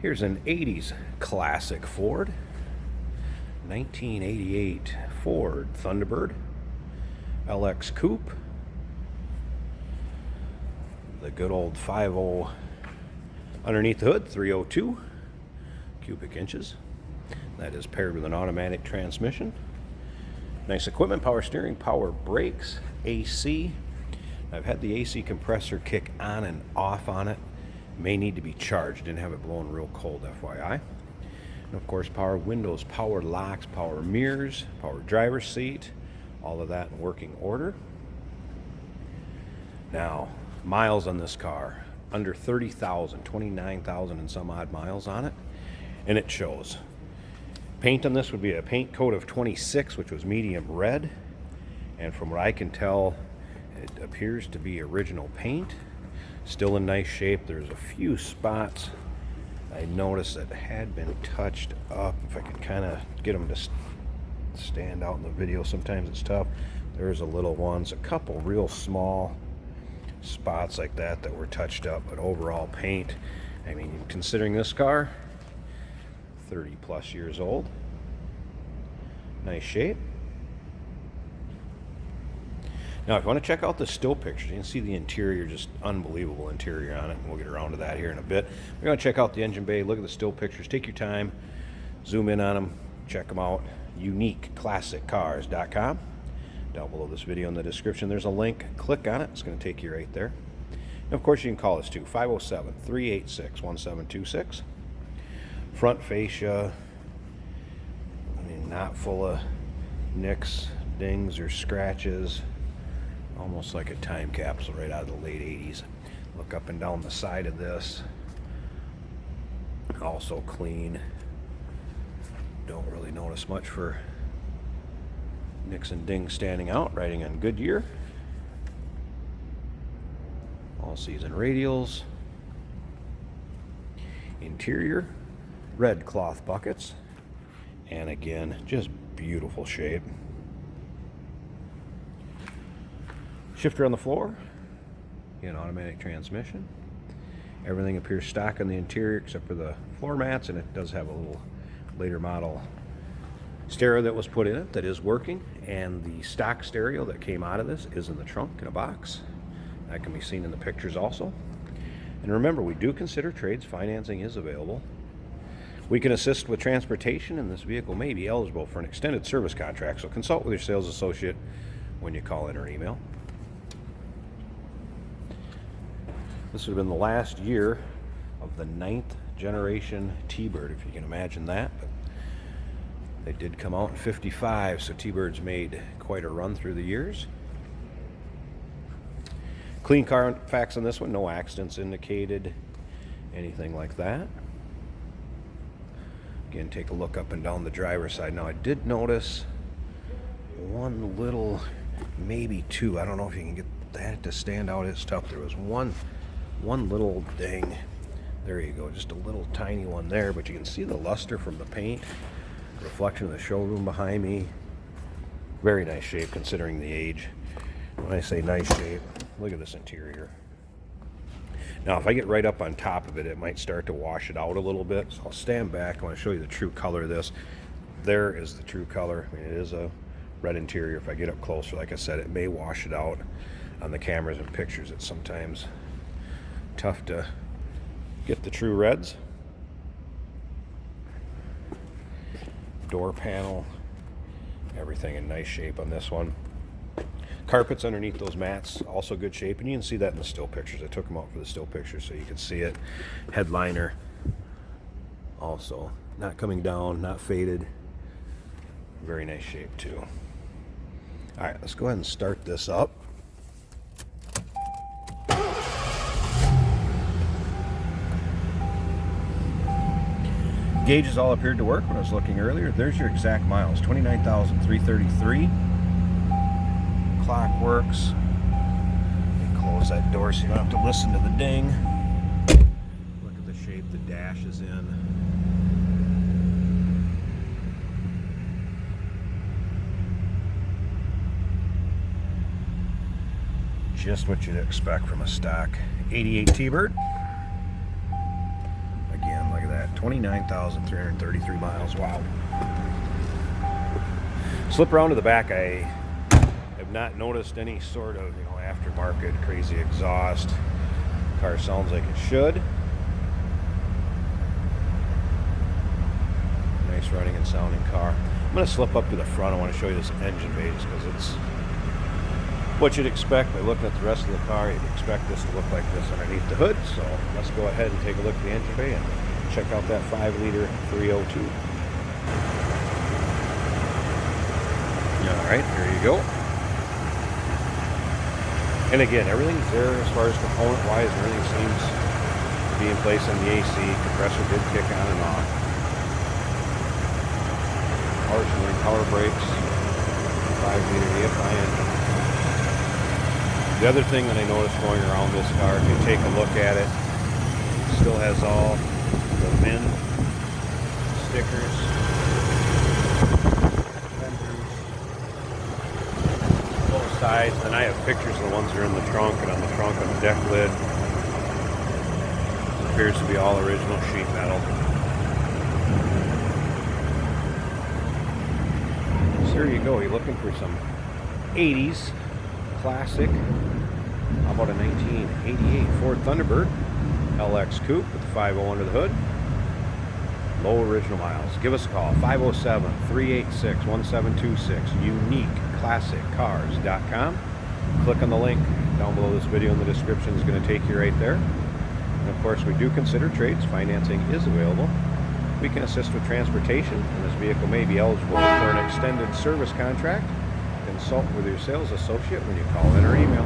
Here's an 80s classic Ford. 1988 Ford Thunderbird LX Coupe. The good old 5.0 underneath the hood, 302 cubic inches. That is paired with an automatic transmission. Nice equipment, power steering, power brakes, AC. I've had the AC compressor kick on and off on it. May need to be charged. Didn't have it blowing real cold, FYI. And of course, power windows, power locks, power mirrors, power driver's seat. All of that in working order. Now, miles on this car. Under 30,000, 29,000 and some odd miles on it. And it shows. Paint on this would be a paint coat of 26, which was medium red. And from what I can tell, it appears to be original paint. Still in nice shape. There's a few spots I noticed that had been touched up. If I can kind of get them to stand out in the video, sometimes it's tough. There's a little ones, a couple real small spots like that that were touched up, but overall paint, I mean, considering this car 30 plus years old, nice shape. Now if you want to check out the still pictures, you can see the interior, just unbelievable interior on it, and we'll get around to that here in a bit. We're going to check out the engine bay, look at the still pictures, take your time, zoom in on them, check them out. UniqueClassicCars.com. Down below this video in the description there's a link. Click on it, it's going to take you right there. And of course you can call us too, 507-386-1726. Front fascia, I mean, not full of nicks, dings, or scratches. Almost like a time capsule right out of the late 80s. Look up and down the side of this. Also clean. Don't really notice much for nicks and dings standing out. Riding on Goodyear. All season radials. Interior, red cloth buckets. And again, just beautiful shape. Shifter on the floor. Again, automatic transmission. Everything appears stock on the interior except for the floor mats, and it does have a little later model stereo that was put in it that is working, and the stock stereo that came out of this is in the trunk in a box. That can be seen in the pictures also. And remember, we do consider trades. Financing is available. We can assist with transportation, and this vehicle may be eligible for an extended service contract, so consult with your sales associate when you call in or email. This would have been the last year of the 9th generation T-Bird, if you can imagine that. But they did come out in 55, so T-Birds made quite a run through the years. Clean Carfax on this one, no accidents indicated, anything like that. Again, take a look up and down the driver's side. Now I did notice one little, maybe two, I don't know if you can get that to stand out, it's tough. There was one little ding. There you go, just a little tiny one there, but you can see the luster from the paint, reflection of the showroom behind me. Very nice shape considering the age. When I say nice shape, look at this interior. Now if I get right up on top of it, it might start to wash it out a little bit, so I'll stand back. I want to show you the true color of this. There is the true color. I mean, it is a red interior. If I get up closer, like I said, it may wash it out. On the cameras and pictures, it's sometimes tough to get the true reds. Door panel, everything in nice shape on this one. Carpets underneath those mats, also good shape, and you can see that in the still pictures. I took them out for the still pictures so you can see it. Headliner, also not coming down, not faded. Very nice shape too. All right, let's go ahead and start this up. Gauges all appeared to work when I was looking earlier. There's your exact miles, 29,333. Clock works. Let me close that door so you don't have to listen to the ding. Look at the shape the dash is in. Just what you'd expect from a stock 88 T-Bird. Again, look at that, 29,333 miles. Wow. Slip around to the back. I have not noticed any sort of, aftermarket crazy exhaust. Car sounds like it should. Nice running and sounding car. I'm going to slip up to the front. I want to show you this engine bay just because it's what you'd expect by looking at the rest of the car. You'd expect this to look like this underneath the hood. So let's go ahead and take a look at the engine bay and check out that 5-liter 302. Alright, here you go. And again, everything's there as far as component wise. Everything seems to be in place on the AC. Compressor did kick on and off. Power steering, power brakes, 5-liter EFI engine. The other thing that I noticed going around this car, if you take a look at it, still has all the VIN stickers, fenders, both sides. And I have pictures of the ones that are in the trunk and on the trunk on the deck lid. It appears to be all original sheet metal. So there you go. You're looking for some 80s classic. How about a 1988 Ford Thunderbird LX Coupe with the 5.0 under the hood? Low original miles. Give us a call, 507-386-1726, uniqueclassiccars.com. Click on the link down below this video in the description. Is going to take you right there. And of course, we do consider trades. Financing is available. We can assist with transportation, and this vehicle may be eligible for an extended service contract. Consult with your sales associate when you call in or email.